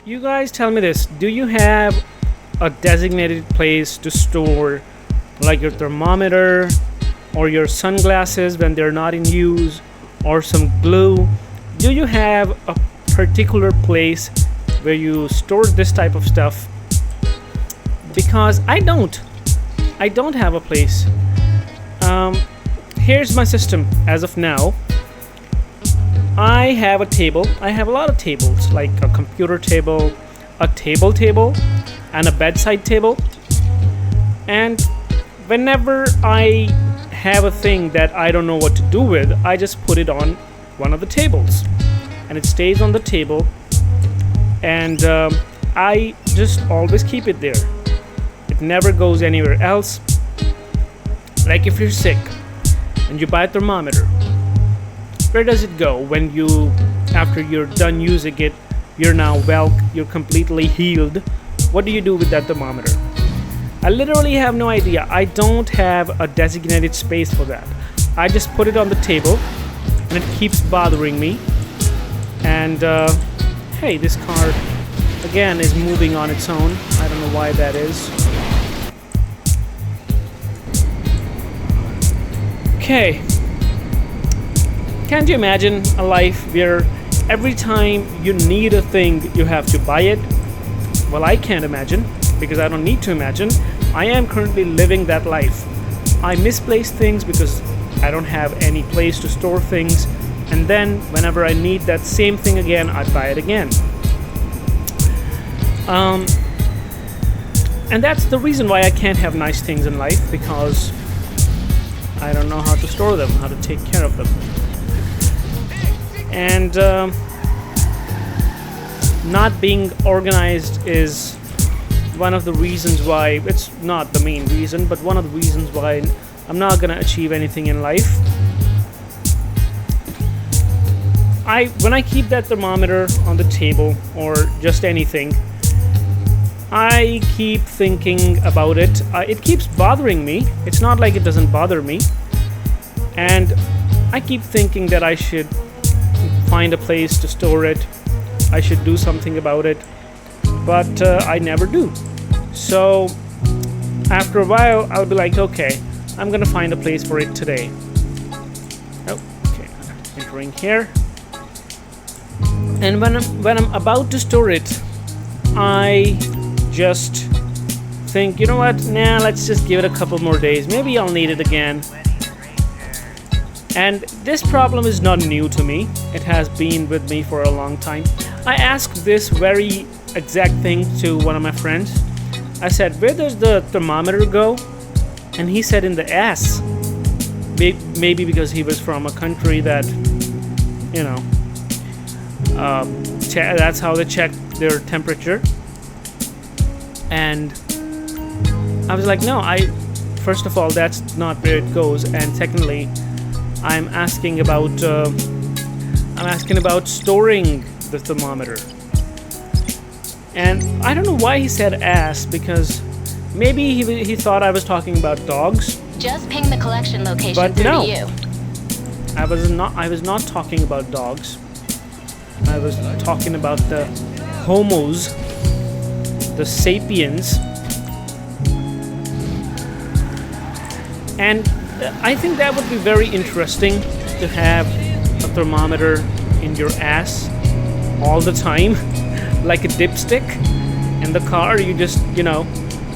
You guys tell me this. Do you have a designated place to store like your thermometer or your sunglasses when they're not in use or some glue? Do you have a particular place where you store this type of stuff? Because I don't. I don't have a place. Um, Here's my system as of now. I have a table. I have a lot of tables, like a computer table, a table, and a bedside table. And whenever I have a thing that I don't know what to do with, I just put it on one of the tables, and it stays on the table. And I just always keep it there. It never goes anywhere else. Like if you're sick and you buy a thermometer, where does it go when you, after you're done using it, you're now well, you're completely healed? What do you do with that thermometer? I literally have no idea. I don't have a designated space for that. I just put it on the table and it keeps bothering me. And hey, this car again is moving on its own. I don't know why that is. Okay. Can't you imagine a life where every time you need a thing, you have to buy it? Well, I can't imagine because I don't need to imagine. I am currently living that life. I misplace things because I don't have any place to store things. And then whenever I need that same thing again, I buy it again. And that's the reason why I can't have nice things in life, because I don't know how to store them, how to take care of them. And not being organized is one of the reasons why. It's not the main reason, but one of the reasons why I'm not gonna achieve anything in life. When I keep that thermometer on the table or just anything, I keep thinking about it. It keeps bothering me. It's not like it doesn't bother me. And I keep thinking that I should find a place to store it. I should do something about it. But I never do. So after a while, I'll be like, okay, I'm gonna find a place for it today. Oh, okay. Entering here. And when I'm about to store it, I just think, you know what? Nah, let's just give it a couple more days. Maybe I'll need it again. And this problem is not new to me. It has been with me for a long time. I asked this very exact thing to one of my friends. I said, where does the thermometer go? And he said, in the ass. Maybe because he was from a country that, you know, that's how they check their temperature. And I was like, no, first of all, that's not where it goes. And secondly, I'm asking about storing the thermometer. And I don't know why he said ass, because maybe he thought I was talking about dogs. Just ping the collection location But through no. to you. I was not talking about dogs. I was talking about the homos, the sapiens. And I think that would be very interesting to have a thermometer in your ass all the time, like a dipstick in the car. You just,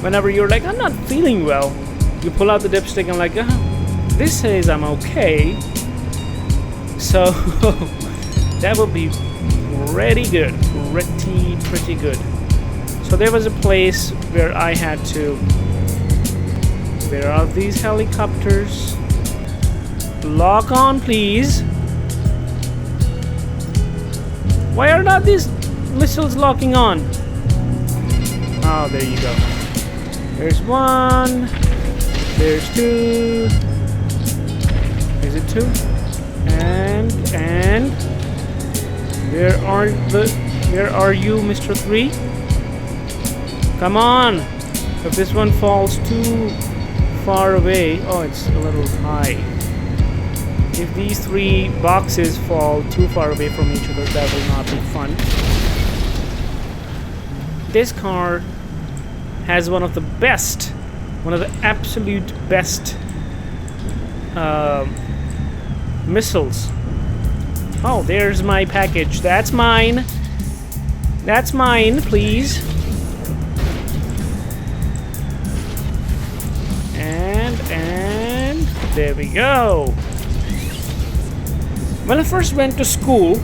whenever you're like, I'm not feeling well, you pull out the dipstick and like, this says I'm okay. So that would be pretty good, pretty good. So there was a place where I had to. Where are these helicopters? Lock on, please. Why are not these missiles locking on? Oh, there you go. There's one. There's two. Is it two? And where are you, Mr. 3? Come on. If this one falls too far away, oh, it's a little high. If these 3 boxes fall too far away from each other, that will not be fun. this car has one of the best, one of the absolute best missiles. Oh, there's my package. That's mine. That's mine, please. And there we go. When I first went to school,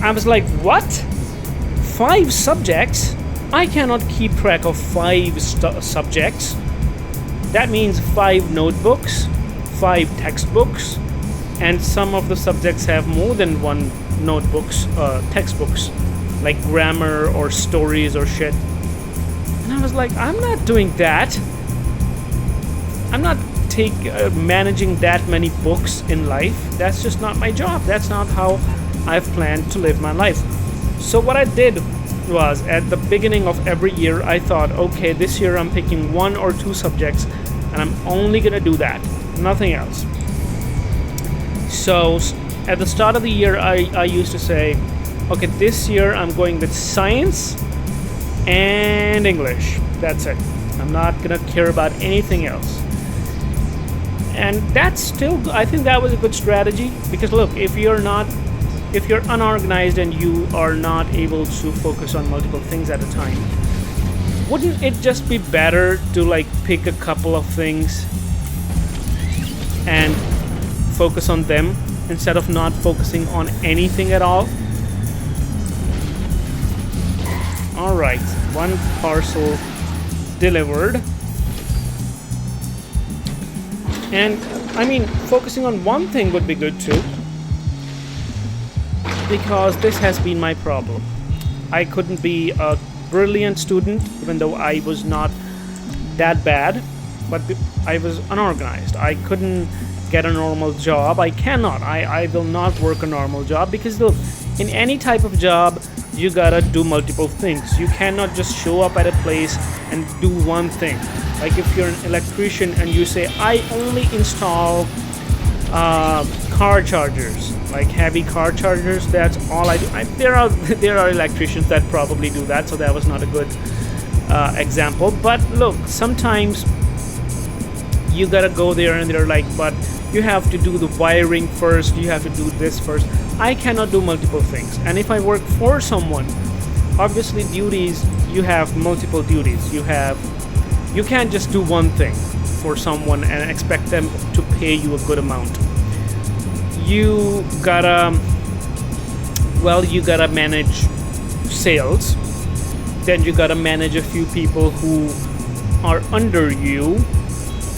I was like, what? 5 subjects? I cannot keep track of 5 subjects. That means 5 notebooks, 5 textbooks, and some of the subjects have more than 1 textbooks, like grammar or stories or shit. And I was like, I'm not doing that. I'm not managing that many books in life. That's just not my job. That's not how I've planned to live my life. So what I did was, at the beginning of every year, I thought, okay, this year I'm picking 1 or 2 subjects, and I'm only gonna do that, nothing else. So at the start of the year, I used to say, okay, this year I'm going with science and English. That's it. I'm not gonna care about anything else. And that's still, I think that was a good strategy, because look, if you're unorganized and you are not able to focus on multiple things at a time, wouldn't it just be better to like pick a couple of things and focus on them instead of not focusing on anything at all? All right, 1 parcel delivered. And I mean, focusing on one thing would be good too, because this has been my problem. I couldn't be a brilliant student, even though I was not that bad, but I was unorganized. I couldn't get a normal job. I cannot. I will not work a normal job, because look, in any type of job, you gotta do multiple things. You cannot just show up at a place and do one thing. Like if you're an electrician and you say, I only install car chargers, like heavy car chargers, that's all I do. There are electricians that probably do that, so that was not a good example. But look, sometimes you gotta go there and they're like, but you have to do the wiring first, you have to do this first. I cannot do multiple things. And if I work for someone, obviously duties, you have multiple duties. You can't just do one thing for someone and expect them to pay you a good amount. You gotta manage sales, then you gotta manage a few people who are under you,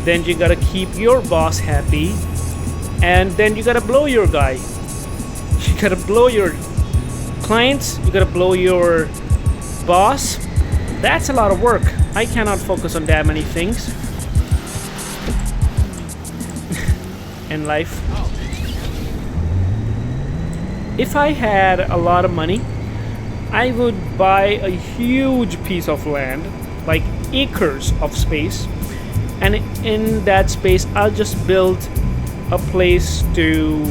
then you gotta keep your boss happy, and then you gotta blow your guy. You gotta blow your clients, you gotta blow your boss. That's a lot of work. I cannot focus on that many things in life. If I had a lot of money, I would buy a huge piece of land, like acres of space, and in that space I'll just build a place to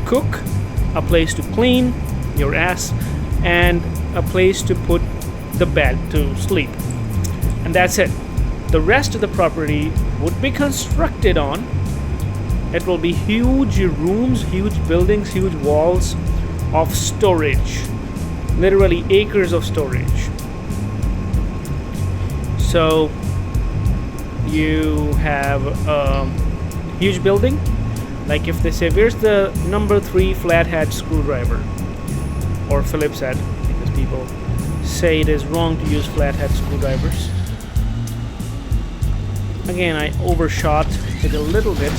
cook, a place to clean your ass, and a place to put the bed to sleep. And that's it. The rest of the property would be constructed on. It will be huge rooms, huge buildings, huge walls of storage. Literally acres of storage. So you have a huge building. Like if they say, where's the number 3 flathead screwdriver? Or Phillips head, because people say it is wrong to use flathead screwdrivers. Again, I overshot it a little bit.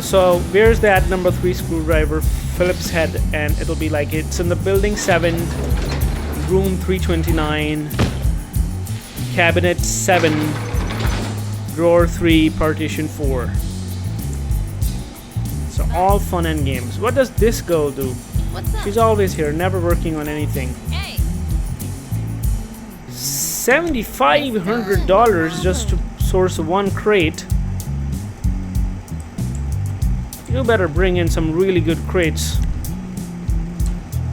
So where's that number 3 screwdriver? Phillips head, and it'll be like it's in the building 7, room 329, cabinet 7, drawer 3, partition 4. So all fun and games. What does this girl do? What's up? She's always here, never working on anything. Hey. $7,500 just to source 1 crate. You better bring in some really good crates.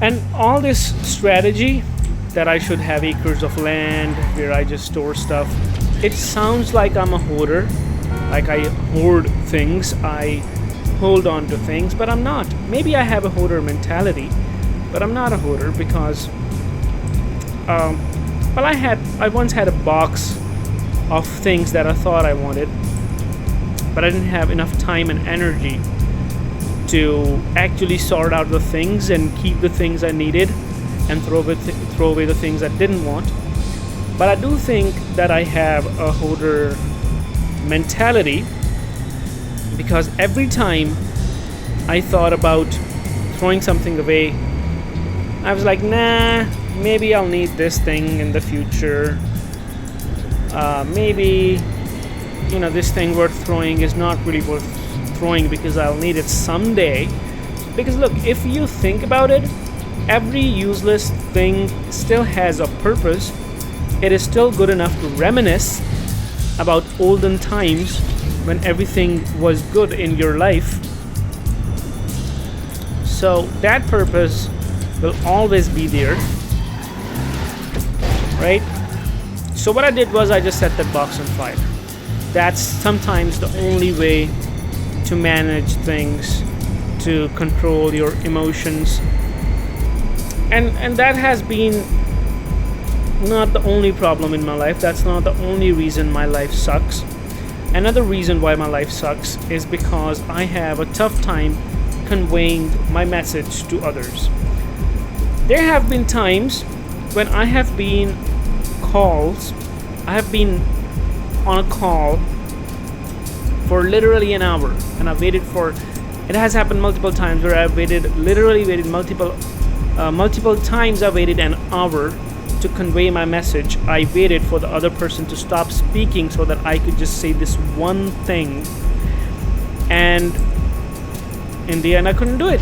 And all this strategy that I should have acres of land where I just store stuff, it sounds like I'm a hoarder, like I hoard things, I hold on to things, but I'm not. Maybe I have a hoarder mentality, but I'm not a hoarder because, well, I once had a box of things that I thought I wanted, but I didn't have enough time and energy to actually sort out the things and keep the things I needed and throw away the things I didn't want. But I do think that I have a hoarder mentality because every time I thought about throwing something away, I was like, nah, maybe I'll need this thing in the future. Maybe, this thing worth throwing is not really worth throwing because I'll need it someday. Because look, if you think about it, every useless thing still has a purpose. It is still good enough to reminisce about olden times when everything was good in your life. So that purpose will always be there, right? So what I did was I just set that box on fire. That's sometimes the only way to manage things, to control your emotions. And that has been not the only problem in my life. That's not the only reason my life sucks. Another reason why my life sucks is because I have a tough time conveying my message to others. There have been times when I have been on a call for literally an hour, and I've waited for, it has happened multiple times where I've waited multiple times. I waited an hour to convey my message. I waited for the other person to stop speaking so that I could just say this one thing, and in the end I couldn't do it.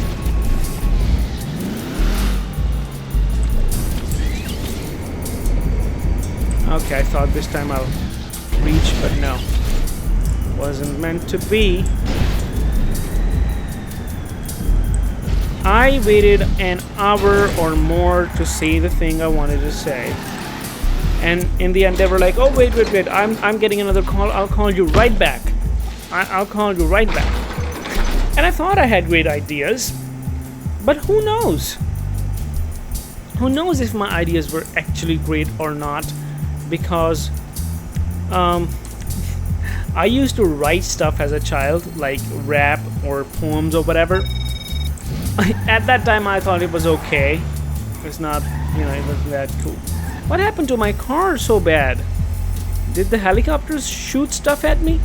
Okay, I thought this time I'll reach, but no, wasn't meant to be. I waited an hour or more to say the thing I wanted to say. And in the end, they were like, oh, wait, I'm getting another call. I'll call you right back. I'll call you right back. And I thought I had great ideas, but who knows? Who knows if my ideas were actually great or not? Because I used to write stuff as a child, like rap or poems or whatever. At that time, I thought it was okay. It's not, it wasn't that cool. What happened to my car so bad? Did the helicopters shoot stuff at me?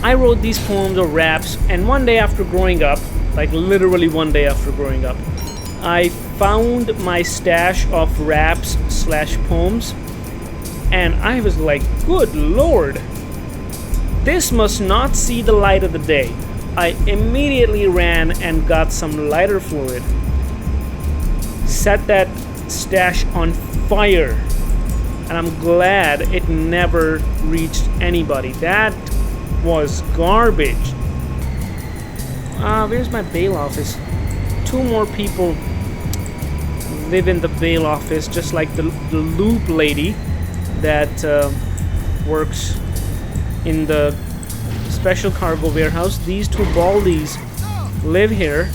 I wrote these poems or raps, and one day after growing up, like literally one day after growing up, I found my stash of raps/poems, and I was like, good lord, this must not see the light of the day. I immediately ran and got some lighter fluid, set that stash on fire, and I'm glad it never reached anybody. That was garbage. Where's my bail office? 2 more people live in the bail office, just like the loop lady that works in the special cargo warehouse. These 2 baldies live here,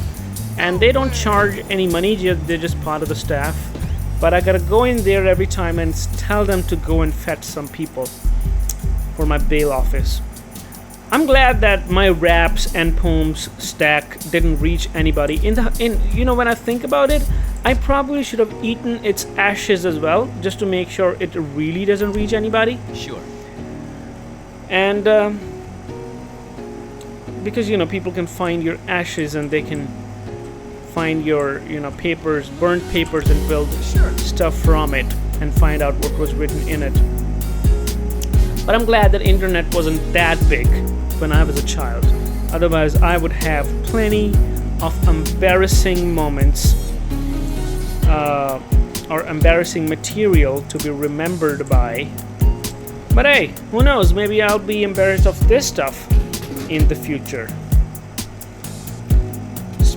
and they don't charge any money. They're just part of the staff. But I gotta go in there every time and tell them to go and fetch some people for my bail office. I'm glad that my raps and poems stack didn't reach anybody. When I think about it, I probably should have eaten its ashes as well, just to make sure it really doesn't reach anybody. Sure. And because people can find your ashes and they can find your papers, burnt papers, and build stuff from it and find out what was written in it. But I'm glad that internet wasn't that big when I was a child. Otherwise, I would have plenty of embarrassing moments or embarrassing material to be remembered by. But hey, who knows? Maybe I'll be embarrassed of this stuff in the future.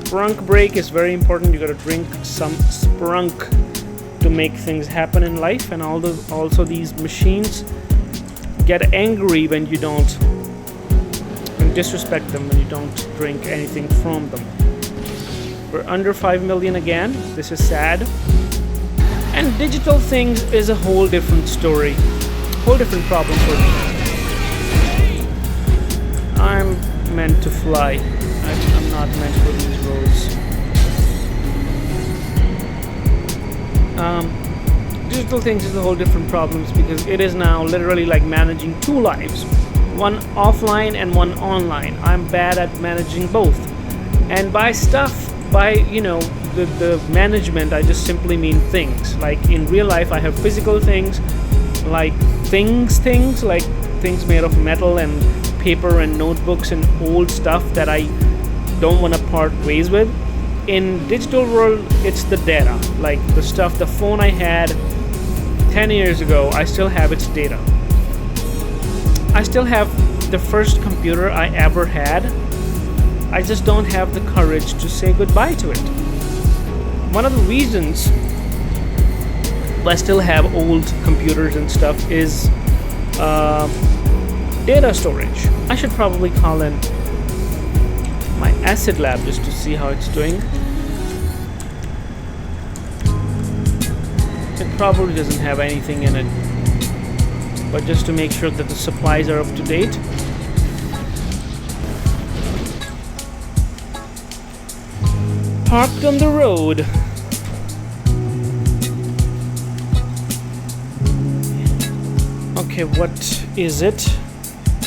sprunk break is very important. You gotta drink some sprunk to make things happen in life, and also these machines get angry when you don't, and disrespect them when you don't drink anything from them. We're under 5 million again. This is sad. And digital things is a whole different story, whole different problem for me. I'm meant to fly. I'm not meant for these roles. Digital things is a whole different problems because it is now literally like managing two lives, one offline and one online. I'm bad at managing both, and by the management, I just simply mean things. Like in real life, I have physical things, like things like things made of metal and paper and notebooks and old stuff that I don't want to part ways with. In digital world, it's the data, like the stuff, the phone I had 10 years ago, I still have its data. I still have the first computer I ever had. I just don't have the courage to say goodbye to it. One of the reasons I still have old computers and stuff is data storage. I should probably call in my acid lab just to see how it's doing. It probably doesn't have anything in it, but just to make sure that the supplies are up to date. Parked on the road. Okay, what is it?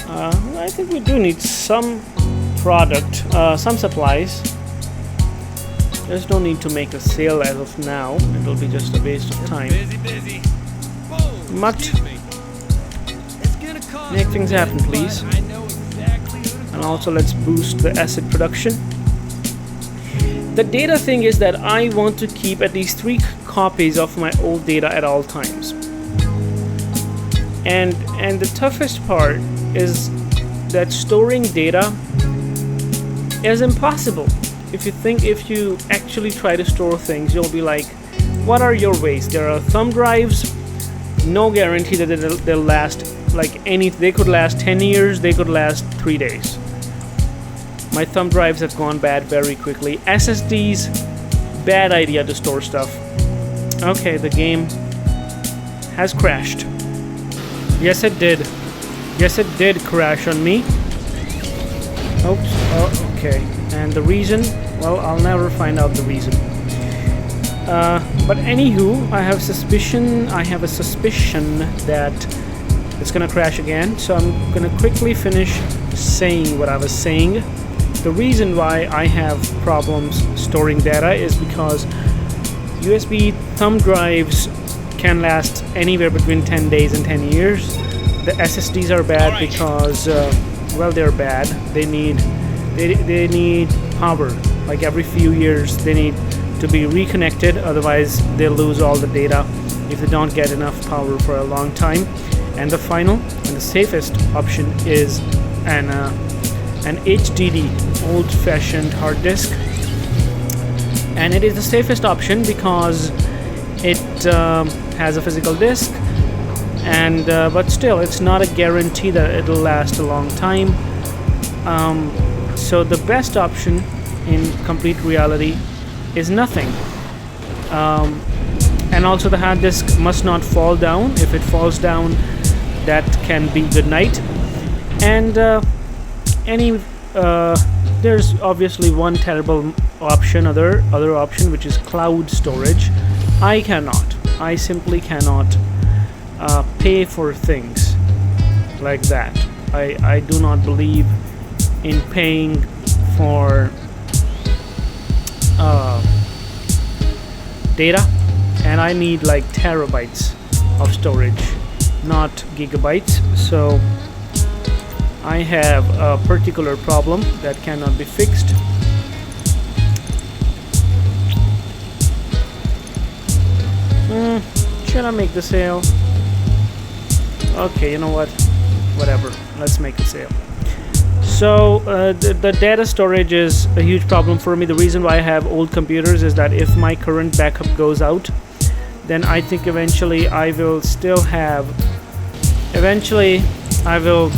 I think we do need some product, some supplies. There's no need to make a sale as of now. It'll be just a waste of time. Busy. Whoa, But excuse me. It's gonna cost make things me, happen, but please. I know exactly who to And call. also let's boost the acid production. The data thing is that I want to keep at least 3 copies of my old data at all times. And the toughest part is that storing data is impossible. If you actually try to store things, you'll be like, what are your ways? There are thumb drives, no guarantee that they'll last they could last 10 years, they could last 3 days. My thumb drives have gone bad very quickly. SSDs, bad idea to store stuff. Okay, the game has crashed. Yes, it did. Yes, it did crash on me. Oops. Oh, okay. And the reason? Well, I'll never find out the reason. But anywho, I have a suspicion that it's gonna crash again. So I'm gonna quickly finish saying what I was saying. The reason why I have problems storing data is because USB thumb drives can last anywhere between 10 days and 10 years. The SSDs are bad because, they're bad. They need power. Like every few years, they need to be reconnected. Otherwise, they'll lose all the data if they don't get enough power for a long time. And the final and the safest option is an HDD, old-fashioned hard disk. And it is the safest option because it has a physical disk, and but still, it's not a guarantee that it'll last a long time. So the best option in complete reality is nothing. And also the hard disk must not fall down. If it falls down, that can be good night. And there's obviously one terrible option, other option, which is cloud storage. I simply cannot pay for things like that. I do not believe in paying for data, and I need like terabytes of storage, not gigabytes. So I have a particular problem that cannot be fixed. Should I make the sale? Okay, you know what? Whatever. Let's make the sale. So the data storage is a huge problem for me. The reason why I have old computers is that if my current backup goes out, then I think eventually I will still have. Eventually, I will.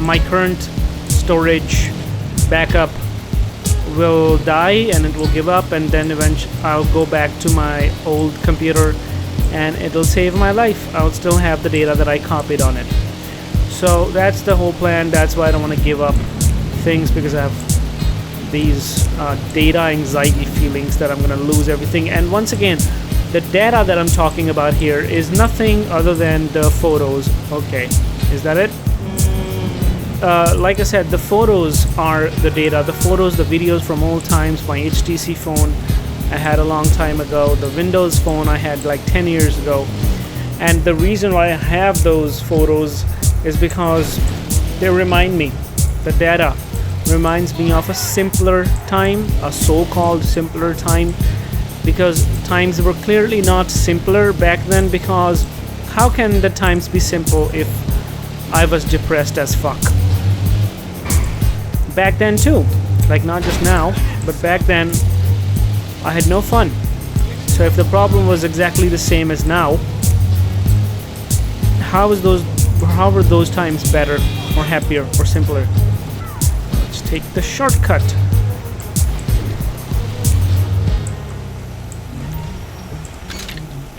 My current storage backup will die and it will give up, and then eventually I'll go back to my old computer and it'll save my life. I'll still have the data that I copied on it. So that's the whole plan. That's why I don't want to give up things, because I have these data anxiety feelings that I'm going to lose everything. And once again, the data that I'm talking about here is nothing other than the photos. Okay, is that it? Like I said, the photos are the data. The photos, the videos from old times, my HTC phone I had a long time ago, the Windows phone I had like 10 years ago. And the reason why I have those photos is because they remind me, the data reminds me of a simpler time, a so-called simpler time, because times were clearly not simpler back then, because how can the times be simple if I was depressed as fuck? Back then too, like not just now, but back then I had no fun. So if the problem was exactly the same as now, how were those times better or happier or simpler? Let's take the shortcut.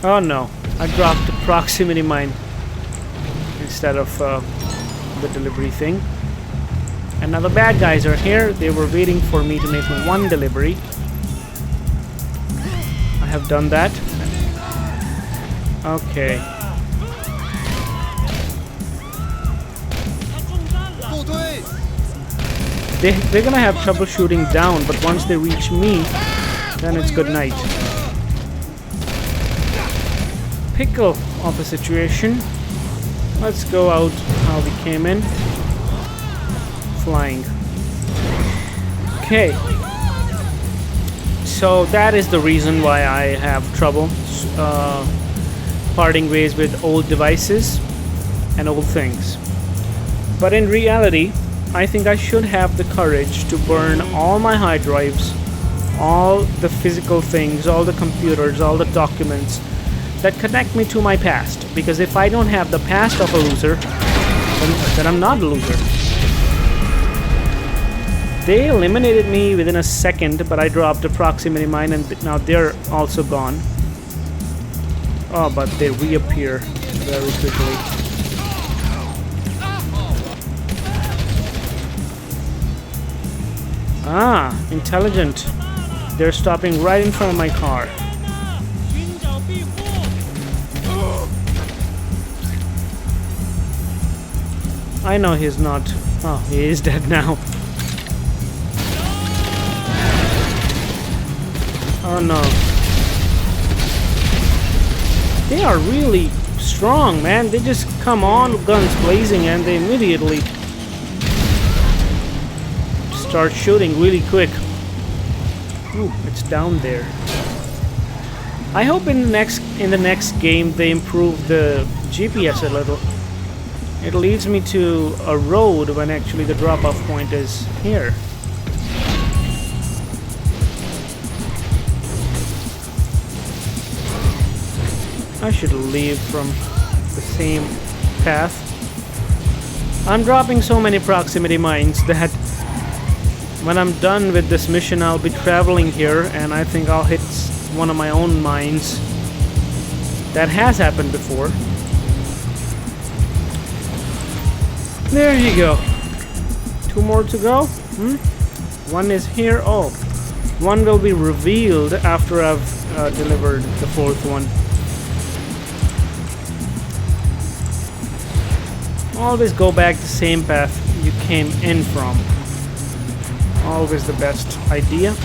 Oh no, I dropped the proximity mine instead of the delivery thing. And now the bad guys are here. They were waiting for me to make one delivery. I have done that. Okay. They're gonna have trouble shooting down, but once they reach me, then it's good night. Pickle of a situation. Let's go out how we came in. Flying. Okay. So that is the reason why I have trouble parting ways with old devices and old things. But in reality, I think I should have the courage to burn all my hard drives, all the physical things, all the computers, all the documents that connect me to my past. Because if I don't have the past of a loser, then I'm not a loser. They eliminated me within a second, but I dropped a proximity mine and now they're also gone. Oh, but they reappear very quickly. Ah, intelligent. They're stopping right in front of my car. I know he's not. Oh, he is dead now. Oh no. They are really strong, man. They just come on, guns blazing, and they immediately start shooting really quick. Ooh, it's down there. I hope in the next game they improve the GPS a little. It leads me to a road when actually the drop-off point is here. I should leave from the same path. I'm dropping so many proximity mines that when I'm done with this mission, I'll be traveling here and I think I'll hit one of my own mines. That has happened before. There you go. 2 more to go. One is here. Oh, one will be revealed after I've delivered the 4th one. Always go back the same path you came in from. Always the best idea.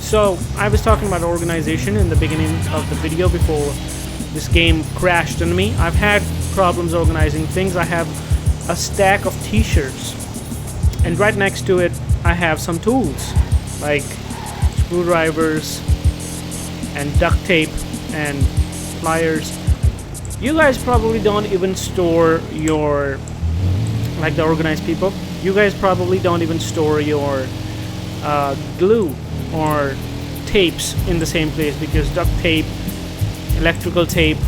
So, I was talking about organization in the beginning of the video before this game crashed on me. I've had problems organizing things. I have a stack of t-shirts. And right next to it, I have some tools. Like screwdrivers and duct tape and pliers. You guys probably don't even store your, like the organized people, you guys probably don't even store your glue or tapes in the same place, because duct tape, electrical tape,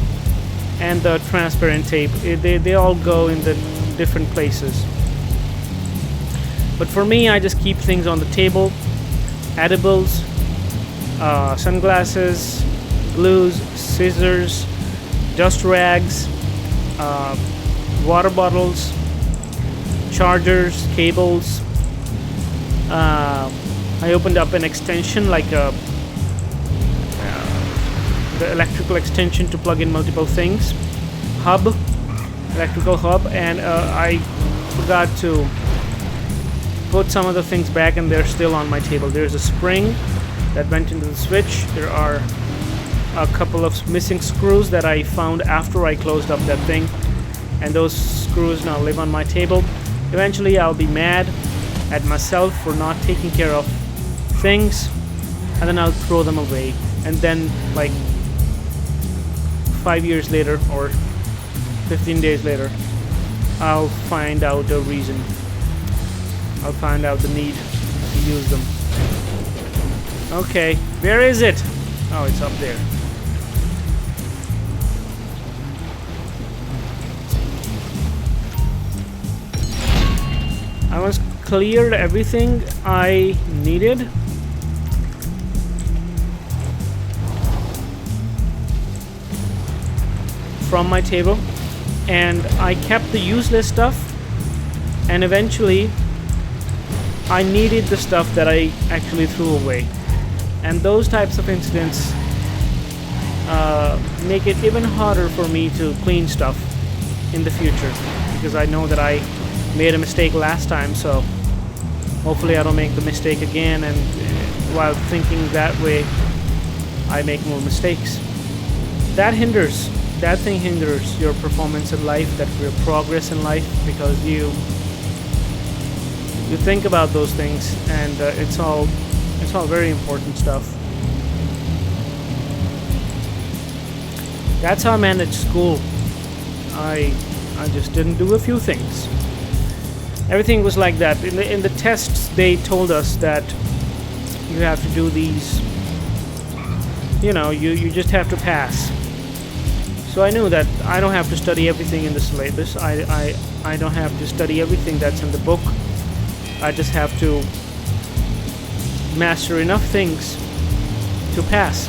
and the transparent tape, they all go in the different places. But for me, I just keep things on the table: edibles, sunglasses, glues, scissors, dust rags, water bottles, chargers, cables. I opened up an extension, like the electrical extension to plug in multiple things, electrical hub, and I forgot to put some of the things back, and they're still on my table. There's a spring that went into the switch. There are a couple of missing screws that I found after I closed up that thing, and those screws now live on my table. Eventually I'll be mad at myself for not taking care of things, and then I'll throw them away, and then like 5 years later or 15 days later, I'll find out the reason. I'll find out the need to use them. Okay, where is it? Oh, it's up there. I once cleared everything I needed. From my table, and I kept the useless stuff, and eventually I needed the stuff that I actually threw away. And those types of incidents make it even harder for me to clean stuff in the future, because I know that I made a mistake last time, so hopefully I don't make the mistake again, and while thinking that way I make more mistakes. That thing hinders your performance in life, your progress in life, because you think about those things, and it's all very important stuff. That's how I managed school. I just didn't do a few things. Everything was like that. In the tests, they told us that you have to do these. You just have to pass. So I knew that I don't have to study everything in the syllabus. I don't have to study everything that's in the book. I just have to master enough things to pass.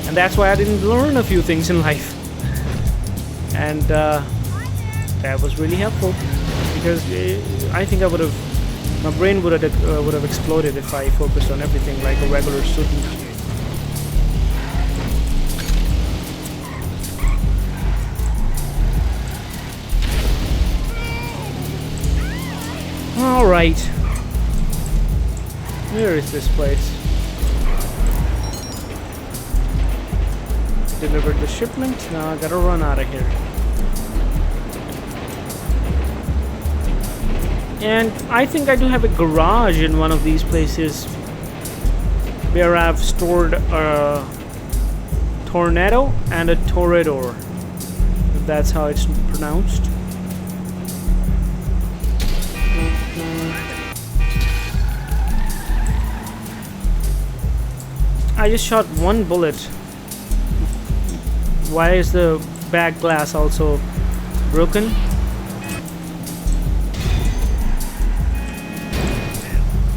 And that's why I didn't learn a few things in life. And that was really helpful, because I think my brain would have exploded if I focused on everything like a regular student. All right, where is this place? Delivered the shipment. Now I gotta run out of here. And I think I do have a garage in one of these places where I've stored a Tornado and a Toreador, if that's how it's pronounced. I just shot one bullet. Why is the back glass also broken?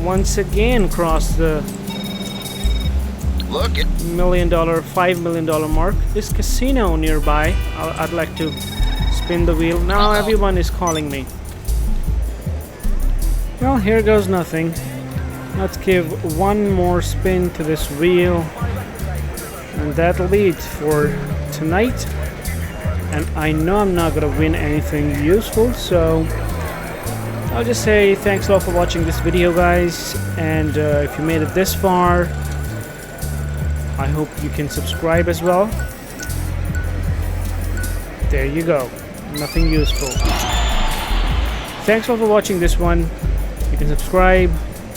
Once again crossed the $5 million mark. This casino nearby. I'd like to spin the wheel. Now everyone is calling me. Well, here goes nothing. Let's give one more spin to this wheel, and that'll be it for tonight. And I know I'm not gonna win anything useful, so I'll just say thanks a lot for watching this video, guys. And if you made it this far, I hope you can subscribe as well. There you go. Nothing useful. Thanks a lot for watching this one. You can subscribe,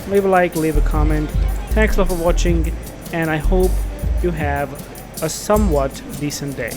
leave a like, leave a comment. Thanks a lot for watching, and I hope you have a somewhat decent day.